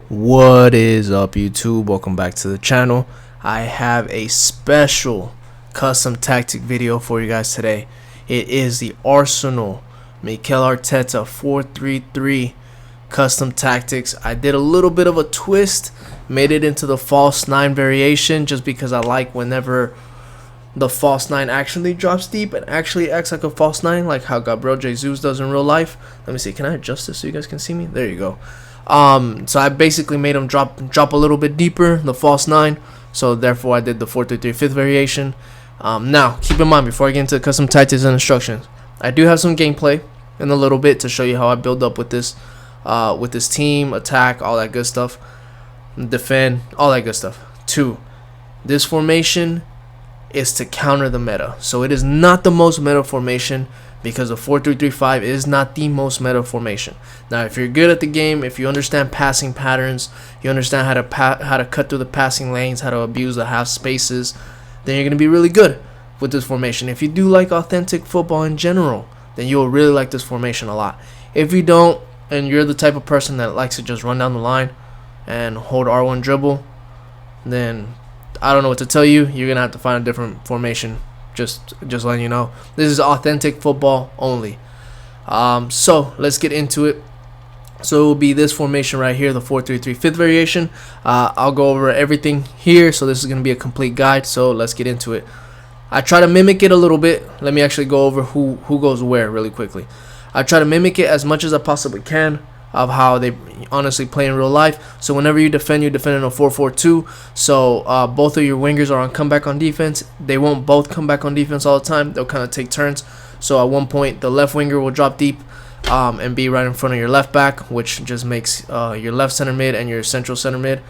What is up, YouTube? Welcome back to the channel. I have a special custom tactic video for you guys today. It is the Arsenal Mikel Arteta 4-3-3 custom tactics. I did a little bit of a twist, made it into the false 9 variation just because I like whenever the false 9 actually drops deep and actually acts like a false 9, like how Gabriel Jesus does in real life. Let me see, can I adjust this so you guys can see me? There you go. So I basically made him drop a little bit deeper, the false 9. So therefore I did the 4-3-3 fifth variation. Now keep in mind, before I get into the custom tactics and instructions, I do have some gameplay in a little bit to show you how I build up with this team, attack, all that good stuff, defend, all that good stuff. 2, this formation is to counter the meta. So it is not the most meta formation, because the 4-3-3-5 is not the most meta formation. Now, if you're good at the game, if you understand passing patterns, you understand how to cut through the passing lanes, how to abuse the half spaces, then you're going to be really good with this formation. If you do like authentic football in general, then you'll really like this formation a lot. If you don't, and you're the type of person that likes to just run down the line and hold R1 dribble, then I don't know what to tell you. You're going to have to find a different formation. Just letting you know, this is authentic football only. So let's get into it. So it will be this formation right here, the 4-3-3 fifth variation. I'll go over everything here, so this is going to be a complete guide. So let's get into it. I try to mimic it a little bit. Let me actually go over who goes where really quickly. I try to mimic it as much as I possibly can of how they honestly play in real life. So whenever you defend in a 4-4-2. So both of your wingers are on comeback on defense. They won't both come back on defense all the time. They'll kind of take turns. So at one point, the left winger will drop deep and be right in front of your left back, which just makes your left center mid and your central center mid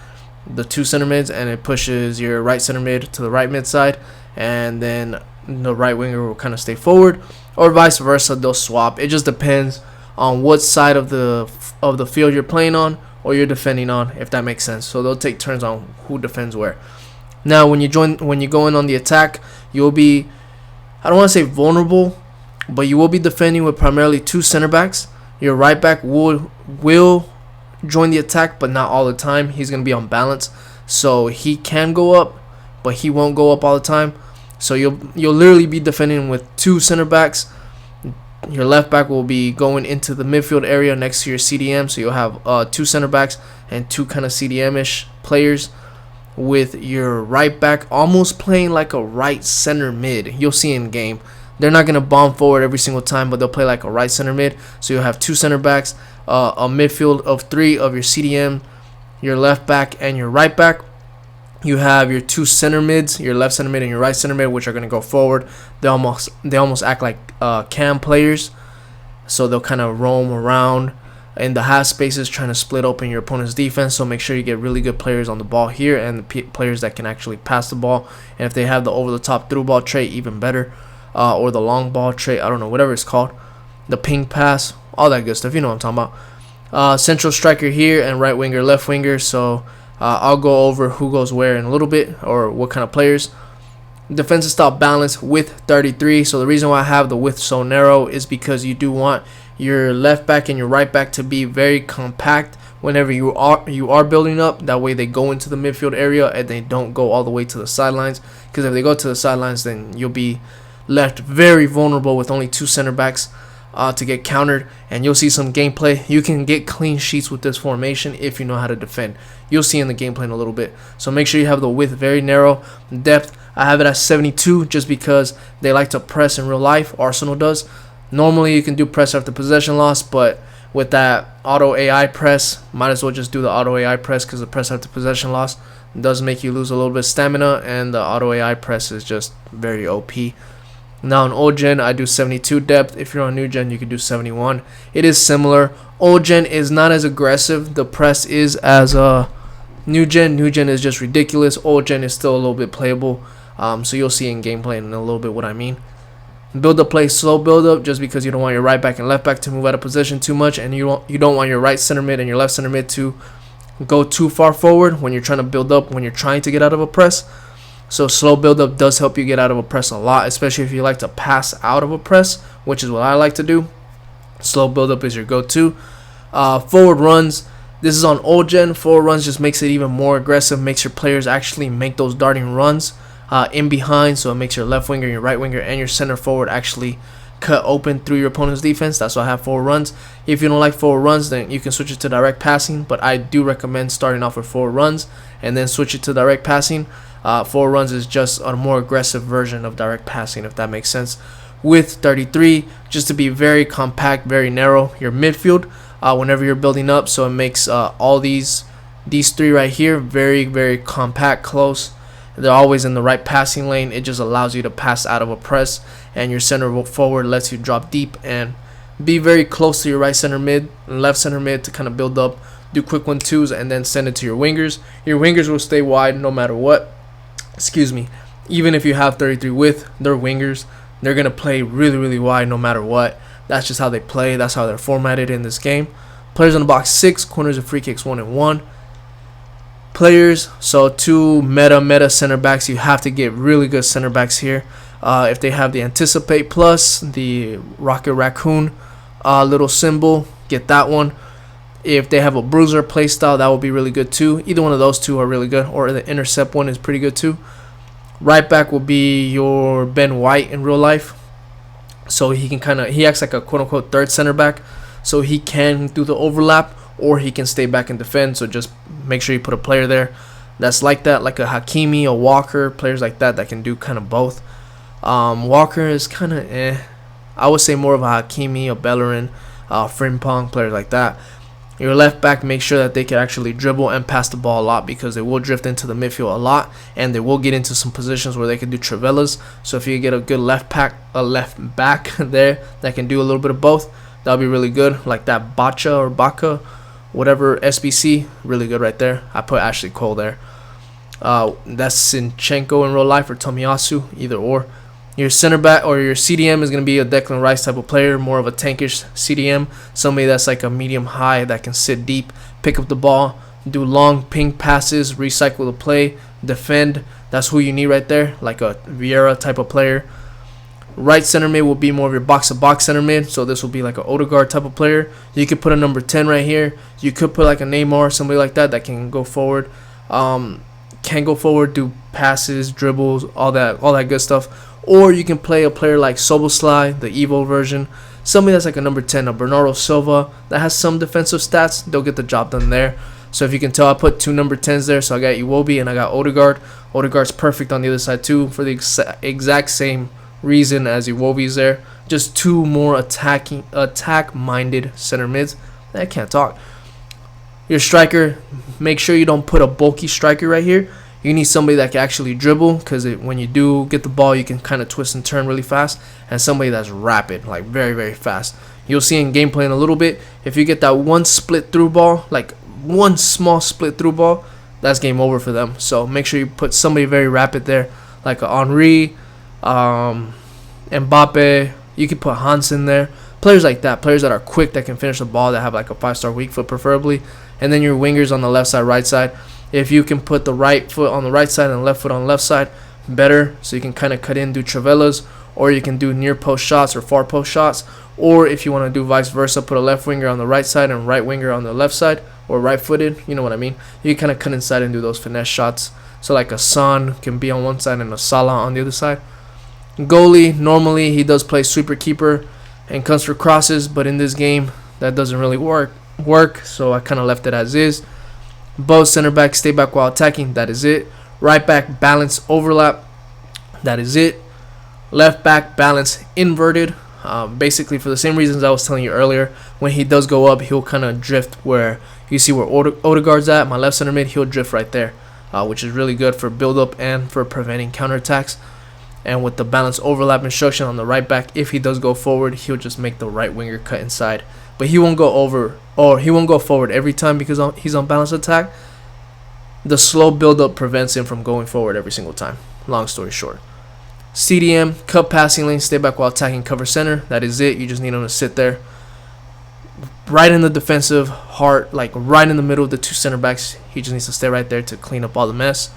the 2 center mids, and it pushes your right center mid to the right mid side, and then the right winger will kind of stay forward, or vice versa. They'll swap. It just depends on what side of the field you're playing on or you're defending on, if that makes sense. So they'll take turns on who defends where. Now when you go in on the attack, you'll be, I don't want to say vulnerable, but you will be defending with primarily 2 center backs. Your right back will join the attack, but not all the time. He's going to be on balance, so he can go up, but he won't go up all the time. So you'll literally be defending with 2 center backs. Your left back will be going into the midfield area next to your CDM, so you'll have 2 center backs and 2 kind of CDM-ish players, with your right back almost playing like a right center mid. You'll see in game. They're not going to bomb forward every single time, but they'll play like a right center mid. So you'll have 2 center backs, a midfield of 3 of your CDM, your left back, and your right back. You have your 2 center mids, your left center mid and your right center mid, which are going to go forward. They almost act like cam players, so they'll kind of roam around in the half spaces trying to split open your opponent's defense. So make sure you get really good players on the ball here, and the players that can actually pass the ball. And if they have the over-the-top through ball trait, even better, or the long ball trait, I don't know, whatever it's called, the ping pass, all that good stuff. You know what I'm talking about. Central striker here and right winger, left winger. So I'll go over who goes where in a little bit, or what kind of players. Defensive style balance width 33. So the reason why I have the width so narrow is because you do want your left back and your right back to be very compact whenever you are building up. That way they go into the midfield area and they don't go all the way to the sidelines, because if they go to the sidelines, then you'll be left very vulnerable with only 2 center backs to get countered. And you'll see some gameplay. You can get clean sheets with this formation if you know how to defend. You'll see in the gameplay in a little bit. So make sure you have the width very narrow. Depth, I have it at 72 just because they like to press in real life. Arsenal does. Normally you can do press after possession loss, but with that auto AI press, might as well just do the auto AI press, because the press after possession loss does make you lose a little bit of stamina, and the auto AI press is just very OP. Now in old gen, I do 72 depth. If you're on new gen, you can do 71. It is similar. Old gen is not as aggressive. The press is as new gen. New gen is just ridiculous. Old gen is still a little bit playable. So you'll see in gameplay in a little bit what I mean. Build up play, slow build up, just because you don't want your right back and left back to move out of position too much, and you don't want your right center mid and your left center mid to go too far forward when you're trying to build up, when you're trying to get out of a press. So slow build up does help you get out of a press a lot, especially if you like to pass out of a press, which is what I like to do. Slow build up is your go-to. Forward runs, This is on old gen. Forward runs just makes it even more aggressive, makes your players actually make those darting runs in behind, so it makes your left winger, your right winger, and your center forward actually cut open through your opponent's defense. That's why I have forward runs. If you don't like forward runs, then you can switch it to direct passing, but I do recommend starting off with forward runs and then switch it to direct passing. Forward runs is just a more aggressive version of direct passing, if that makes sense. With 33, just to be very compact, very narrow, your midfield whenever you're building up, so it makes all these three right here very, very compact, close. They're always in the right passing lane. It just allows you to pass out of a press, and your center forward lets you drop deep and be very close to your right center mid and left center mid to kind of build up, do quick 1-2s, and then send it to your wingers. Your wingers will stay wide no matter what. Excuse me. Even if you have 33 width, they're wingers. They're going to play really, really wide no matter what. That's just how they play. That's how they're formatted in this game. Players in the box 6, corners and free kicks 1 and 1. Players, so 2 meta center backs. You have to get really good center backs here. If they have the Anticipate plus the Rocket Raccoon little symbol, get that one. If they have a Bruiser playstyle, that will be really good too. Either one of those two are really good, or the Intercept one is pretty good too. Right back will be your Ben White in real life. So he acts like a quote-unquote third center back. So he can do the overlap, or he can stay back and defend. So just make sure you put a player there that's like that, like a Hakimi, a Walker, players like that can do kind of both. Walker is kind of I would say more of a Hakimi, a Bellerin, Frimpong, players like that. Your left back, make sure that they can actually dribble and pass the ball a lot, because they will drift into the midfield a lot, and they will get into some positions where they can do Travellas. So if you get a good left back there that can do a little bit of both, that'll be really good. Like that Baca, whatever SBC, really good right there. I put Ashley Cole there. That's Sinchenko in real life, or Tomiyasu, either or. Your center back or your CDM is going to be a Declan Rice type of player, more of a tankish CDM, somebody that's like a medium high that can sit deep, pick up the ball, do long ping passes, recycle the play, defend. That's who you need right there, like a Vieira type of player. Right center mid will be more of your box-to-box center mid, so this will be like an Odegaard type of player. You could put a number 10 right here. You could put like a Neymar, somebody like that can go forward. Do passes, dribbles, all that good stuff. Or you can play a player like Soboslai, the Evo version, somebody that's like a number 10, a Bernardo Silva that has some defensive stats. They'll get the job done there. So if you can tell, I put 2 number 10s there. So I got Iwobi and I got Odegaard. Odegaard's perfect on the other side too, for the exact same reason as Iwobi's there. Just 2 more attack-minded center mids. I can't talk. Your striker, make sure you don't put a bulky striker right here. You need somebody that can actually dribble, because when you do get the ball, you can kind of twist and turn really fast, and somebody that's rapid, like very, very fast. You'll see in gameplay in a little bit, if you get that one split through ball, like one small split through ball, that's game over for them. So make sure you put somebody very rapid there, like a Henry, Mbappe. You can put Hansen there. Players like that, players that are quick, that can finish the ball, that have like a 5-star weak foot preferably. And then your wingers on the left side, right side. If you can put the right foot on the right side and the left foot on the left side, better. So you can kind of cut in, do Travellas, or you can do near post shots or far post shots. Or if you want to do vice versa, put a left winger on the right side and right winger on the left side, or right footed, you know what I mean. You can kind of cut inside and do those finesse shots. So like a Son can be on one side and a Salah on the other side. Goalie, normally he does play sweeper keeper and comes for crosses, but in this game that doesn't really work. So I kind of left it as is. Both center back, stay back while attacking. That is it. Right back, balance overlap. That is it. Left back, balance inverted. Basically for the same reasons I was telling you earlier. When he does go up, he'll kind of drift where you see where Odegaard's at. My left center mid, he'll drift right there, which is really good for build up and for preventing counterattacks. And with the balance overlap instruction on the right back, if he does go forward, he'll just make the right winger cut inside. But he won't go over, or he won't go forward every time because he's on balance attack. The slow build-up prevents him from going forward every single time. Long story short. CDM, cut passing lane, stay back while attacking, cover center. That is it. You just need him to sit there. Right in the defensive heart, like right in the middle of the 2 center backs. He just needs to stay right there to clean up all the mess.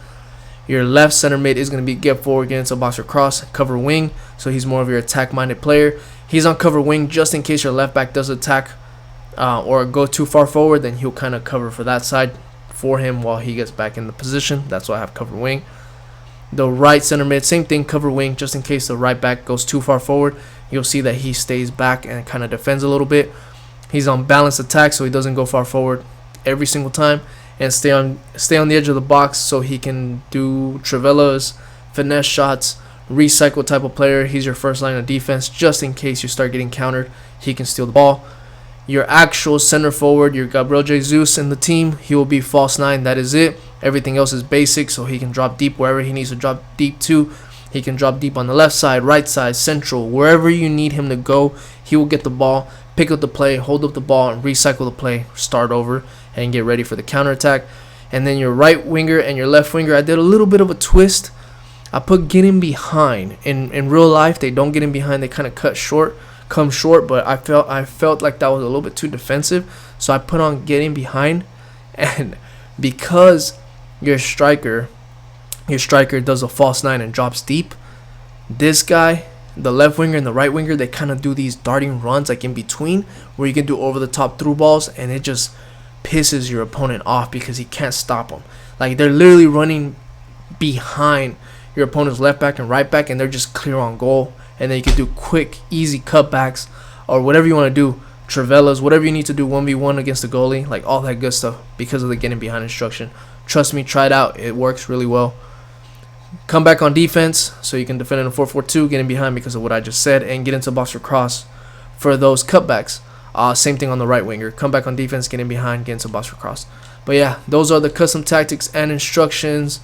Your left center mid is going to be get forward, get into box or cross, cover wing. So he's more of your attack-minded player. He's on cover wing just in case your left back does attack or go too far forward, then he'll kind of cover for that side for him while he gets back in the position. That's why I have cover wing. The right center mid, same thing, cover wing, just in case the right back goes too far forward. You'll see that he stays back and kind of defends a little bit. He's on balanced attack, so he doesn't go far forward every single time, and stay on the edge of the box so he can do Trivella's finesse shots, recycle type of player. He's your first line of defense, just in case you start getting countered. He can steal the ball. Your actual center forward, your Gabriel Jesus in the team, he will be false 9. That is it. Everything else is basic, so he can drop deep wherever he needs to drop deep to. He can drop deep on the left side, right side, central, wherever you need him to go. He will get the ball, pick up the play, hold up the ball, and recycle the play, start over, and get ready for the counterattack. And then your right winger and your left winger, I did a little bit of a twist. I put get in behind. In real life, they don't get in behind. They kind of come short, but I felt like that was a little bit too defensive, so I put on get in behind. And because your striker does a false 9 and drops deep, this guy, the left winger and the right winger, they kind of do these darting runs like in between, where you can do over the top through balls, and it just pisses your opponent off because he can't stop them. Like, they're literally running behind your opponent's left back and right back, and they're just clear on goal. And then you can do quick, easy cutbacks or whatever you want to do. Trivelas, whatever you need to do 1v1 against the goalie, like all that good stuff, because of the getting behind instruction. Trust me, try it out. It works really well. Come back on defense so you can defend in a 4-4-2, getting behind because of what I just said, and get into box or cross for those cutbacks. Same thing on the right winger. Come back on defense, getting behind, get into box or cross. But yeah, those are the custom tactics and instructions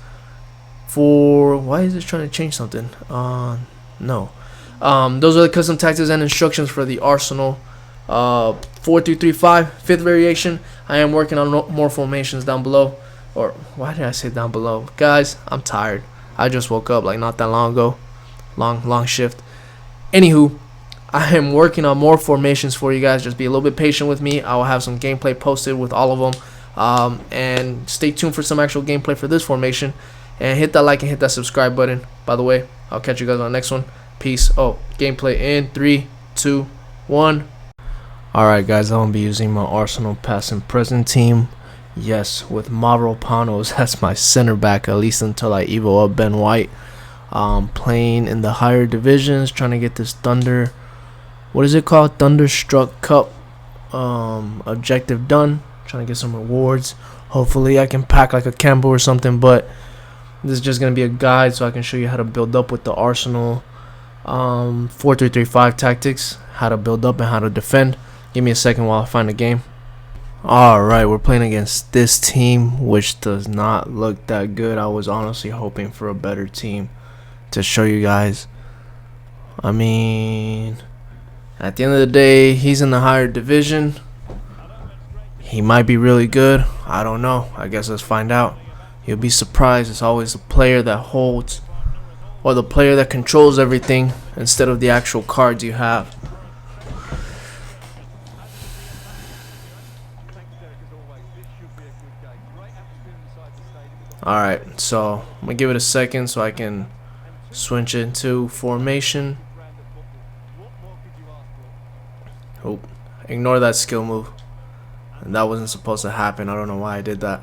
for... Why is it trying to change something? No. Those are the custom tactics and instructions for the Arsenal 4-2-3-5, fifth variation. I am working on more formations down below. Or why did I say down below? Guys, I'm tired. I just woke up like not that long ago. Long shift. Anywho, I am working on more formations for you guys. Just be a little bit patient with me. I will have some gameplay posted with all of them. And stay tuned for some actual gameplay for this formation. And hit that like and hit that subscribe button. By the way, I'll catch you guys on the next one. Peace. Oh, gameplay in 3, 2, 1. Alright guys, I'm going to be using my Arsenal past and present team. Yes, with Mavropanos as my center back, at least until I evo up Ben White. Playing in the higher divisions, trying to get this Thunder, what is it called? Thunderstruck Cup objective done. Trying to get some rewards. Hopefully I can pack like a Campbell or something, but this is just going to be a guide so I can show you how to build up with the Arsenal 4-3-3-5 tactics, how to build up and how to defend. Give me a second while I find the game. Alright, we're playing against this team, which does not look that good. I was honestly hoping for a better team to show you guys. I mean, at the end of the day, he's in the higher division. He might be really good. I don't know. I guess let's find out. You'll be surprised. It's always the player that holds, or the player that controls everything, instead of the actual cards you have. Alright, so I'm going to give it a second so I can switch into formation. Oh, ignore that skill move. And that wasn't supposed to happen. I don't know why I did that.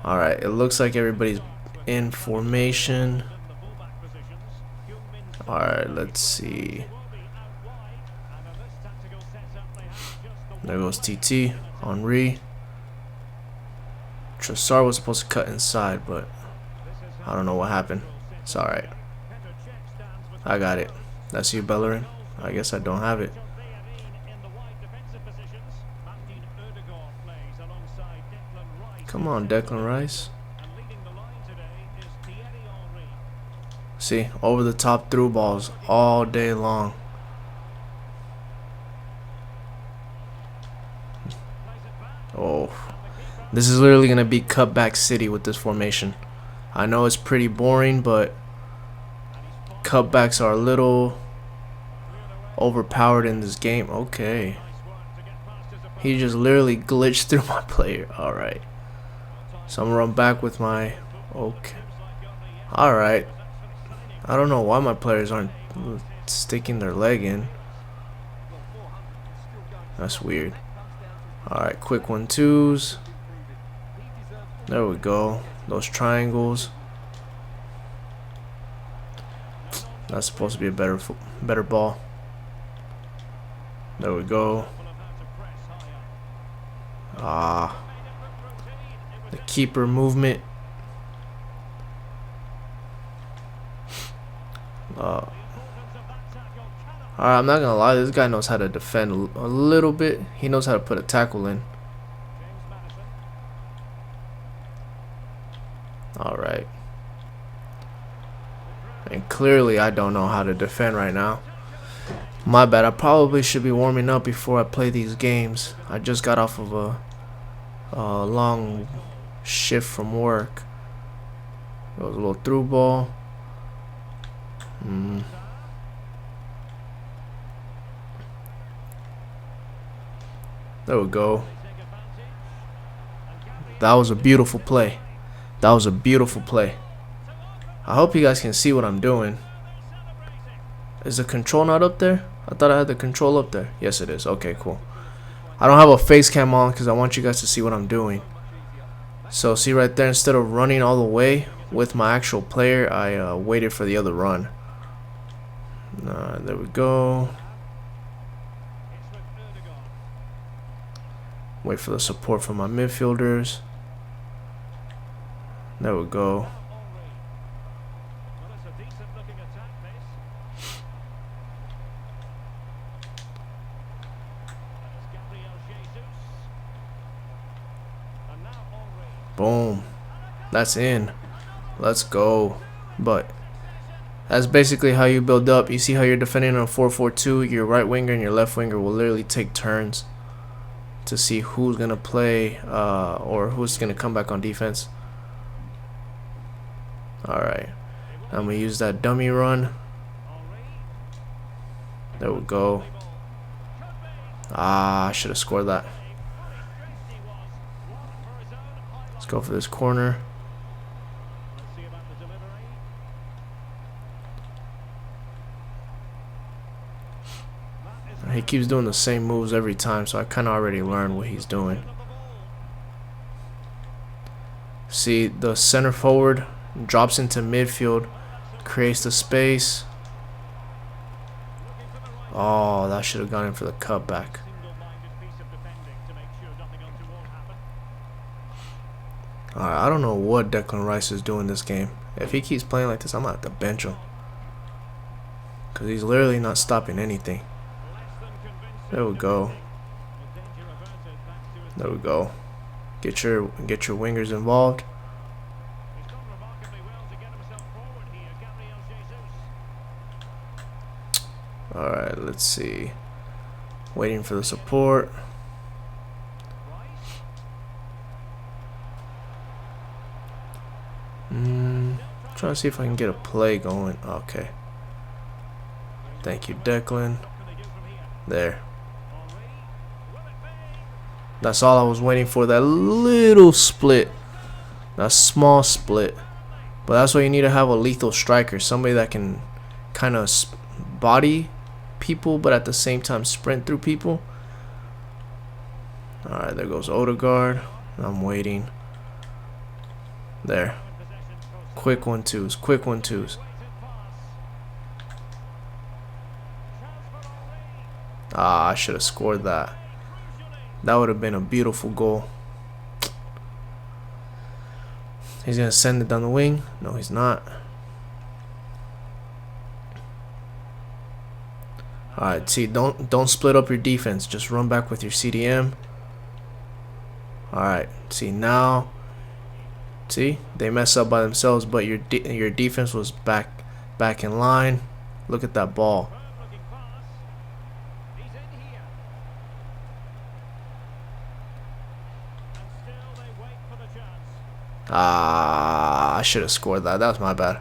Alright, it looks like everybody's in formation. Alright, let's see. There goes TT, Henry. Trossard was supposed to cut inside, but I don't know what happened. It's alright. I got it. That's you, Bellerin. I guess I don't have it. Come on, Declan Rice. See, over the top through balls all day long. Oh. This is literally going to be cutback city with this formation. I know it's pretty boring, but cutbacks are a little overpowered in this game. Okay. He just literally glitched through my player. Alright. So I'm going to run back with my... Okay. Alright. I don't know why my players aren't sticking their leg in. That's weird. Alright, quick 1-2s. There we go. Those triangles. That's supposed to be a better ball. There we go. Ah. The keeper movement. Alright, I'm not gonna lie, this guy knows how to defend a little bit. He knows how to put a tackle in. Alright. And clearly I don't know how to defend right now. My bad. I probably should be warming up before I play these games. I just got off of a long shift from work. It was a little through ball. There we go. That was a beautiful play. That was a beautiful play. I hope you guys can see what I'm doing. Is the control not up there? I thought I had the control up there. Yes, it is. Okay, cool. I don't have a face cam on because I want you guys to see what I'm doing. So see right there, instead of running all the way with my actual player, I waited for the other run. There we go. Wait for the support from my midfielders. There we go. Boom. That's in. Let's go. But that's basically how you build up. You see how you're defending on a 4-4-2. Your right winger and your left winger will literally take turns to see who's going to play or who's going to come back on defense. Alright. I'm going to use that dummy run. There we go. I should have scored that. Let's go for this corner. He keeps doing the same moves every time, so I kind of already learned what he's doing. See, the center forward drops into midfield, creates the space. Oh, that should have gone in for the cutback. Alright, I don't know what Declan Rice is doing this game. If he keeps playing like this, I'm going to have to bench him. Because he's literally not stopping anything. There we go. There we go. Get your wingers involved. Alright, let's see. Waiting for the support. Trying to see if I can get a play going. Okay. Thank you, Declan. There. That's all I was waiting for. That little split. That small split. But that's why you need to have a lethal striker. Somebody that can kind of body people, but at the same time sprint through people. Alright, there goes Odegaard. I'm waiting. There. Quick 1-2s. Quick 1-2s. I should have scored that. That would have been a beautiful goal. He's going to send it down the wing. No, he's not. Alright, see, don't split up your defense. Just run back with your CDM. Alright, see, now... See, they mess up by themselves, but your defense was back in line. Look at that ball. I should have scored that. That was my bad.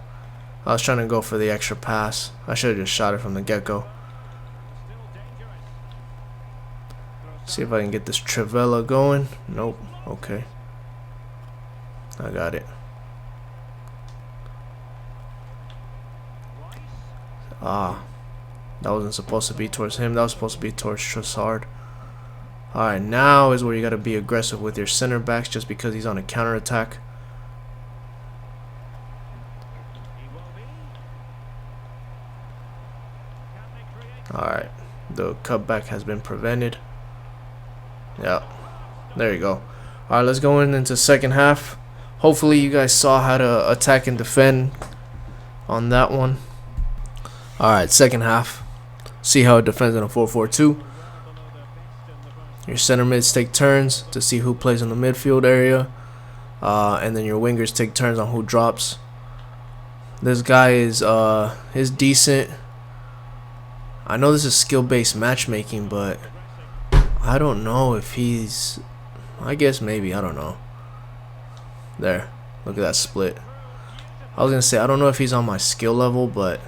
I was trying to go for the extra pass. I should have just shot it from the get-go. See if I can get this Trivela going. Nope. Okay. I got it. That wasn't supposed to be towards him. That was supposed to be towards Trossard. Alright, now is where you got to be aggressive with your center backs just because he's on a counter attack. Alright, the cutback has been prevented. Yeah, there you go. Alright, let's go into second half. Hopefully you guys saw how to attack and defend on that one. Alright, second half. See how it defends in a 4-4-2. Your center mids take turns to see who plays in the midfield area. And then your wingers take turns on who drops. This guy is decent. I know this is skill-based matchmaking, but I don't know if he's... I guess maybe, I don't know. There, look at that split. I was gonna say I don't know if he's on my skill level, but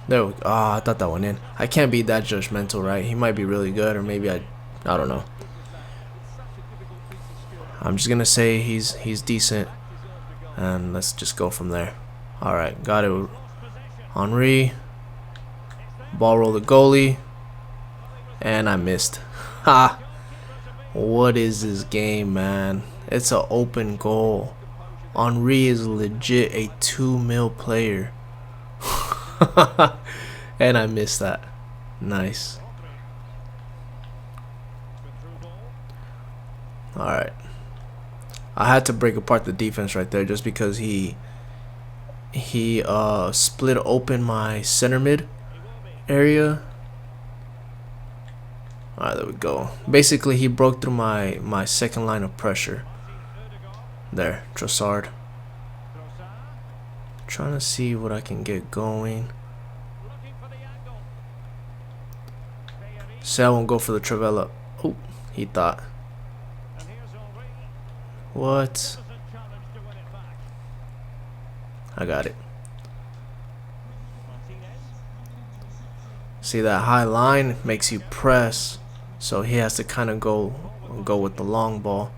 there we go. I thought that went in. I can't be that judgmental, right? He might be really good, or maybe I don't know. I'm just gonna say he's decent, and let's just go from there. All right, got it. Henry, ball roll the goalie, and I missed. Ha! What is this game, man? It's an open goal. Henry is legit a 2 mil player. And I missed that. Nice. Alright. I had to break apart the defense right there just because he split open my center mid area. Alright, there we go. Basically, he broke through my second line of pressure. There, Trossard. Trying to see what I can get going. Say I won't go for the Travella. Oh, he thought. What? I got it. See, that high line makes you press, so he has to kind of go with the long ball.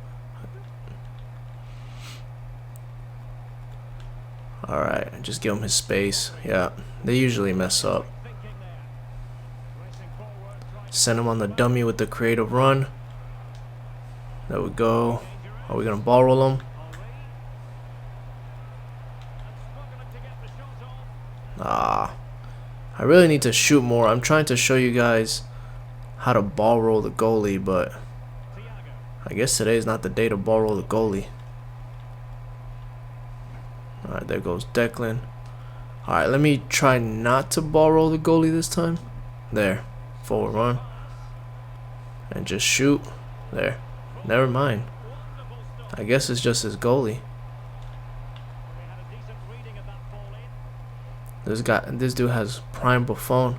Alright, just give him his space. Yeah, they usually mess up. Send him on the dummy with the creative run. There we go. Are we going to ball roll him? I really need to shoot more. I'm trying to show you guys how to ball roll the goalie, but I guess today is not the day to ball roll the goalie. Alright, there goes Declan. Alright, let me try not to ball roll the goalie this time. There. Forward run. And just shoot. There. Never mind. I guess it's just his goalie. This dude has prime Buffon.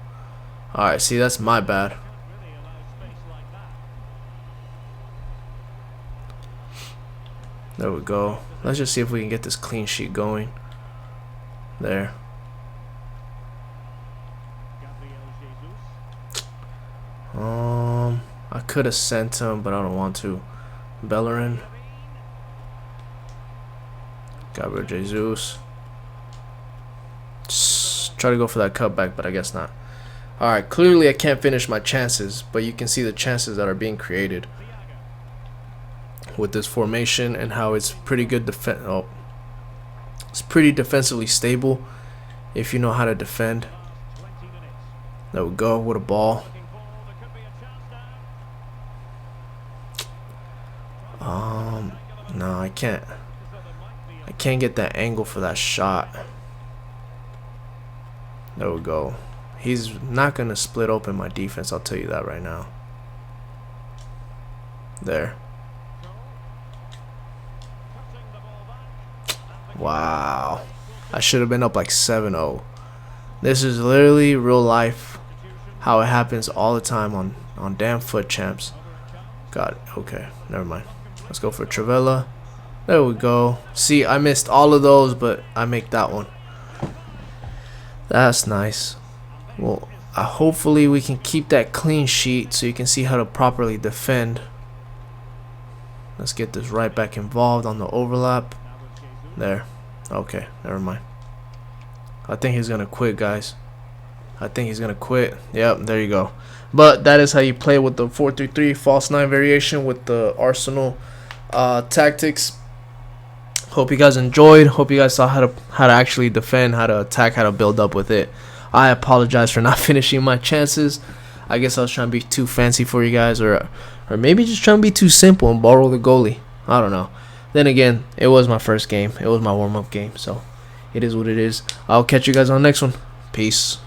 Alright, see, that's my bad. There we go. Let's just see if we can get this clean sheet going. There. I could have sent him, but I don't want to. Bellerin. Gabriel Jesus. Try to go for that cutback, but I guess not. Alright, clearly I can't finish my chances, but you can see the chances that are being created with this formation and how it's pretty good it's pretty defensively stable if you know how to defend. There we go, with a ball. No, I can't get that angle for that shot. There we go. He's not gonna split open my defense, I'll tell you that right now. There. Wow. I should have been up like 7-0. This is literally real life, how it happens all the time on damn foot champs. Got it. Okay, never mind. Let's go for Travella. There we go. See, I missed all of those, but I make that one. That's nice. Well, hopefully we can keep that clean sheet so you can see how to properly defend. Let's get this right back involved on the overlap. There. Okay, never mind. I think he's gonna quit, guys. I think he's gonna quit. Yep, there you go. But that is how you play with the 4-3-3 false 9 variation with the Arsenal tactics. Hope you guys enjoyed. Hope you guys saw how to actually defend, how to attack, how to build up with it. I apologize for not finishing my chances. I guess I was trying to be too fancy for you guys, or maybe just trying to be too simple and borrow the goalie. I don't know. Then again, it was my first game. It was my warm-up game, so it is what it is. I'll catch you guys on the next one. Peace.